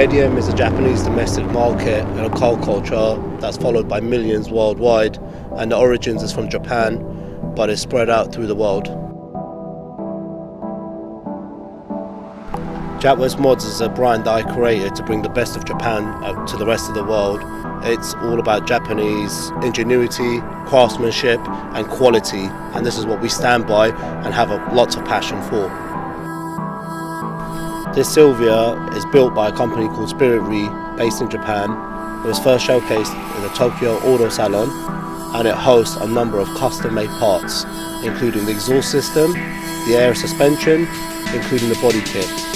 JDM is a Japanese domestic market and a car culture that's followed by millions worldwide, and the origins is from Japan, but it's spread out through the world. JapWestMods is a brand that I created to bring the best of Japan out to the rest of the world. It's all about Japanese ingenuity, craftsmanship and quality, and this is what we stand by and have lots of passion for. This Sylvia is built by a company called Spirit Re, based in Japan. It was first showcased in the Tokyo Auto Salon, and it hosts a number of custom-made parts, including the exhaust system, the air suspension, including the body kit.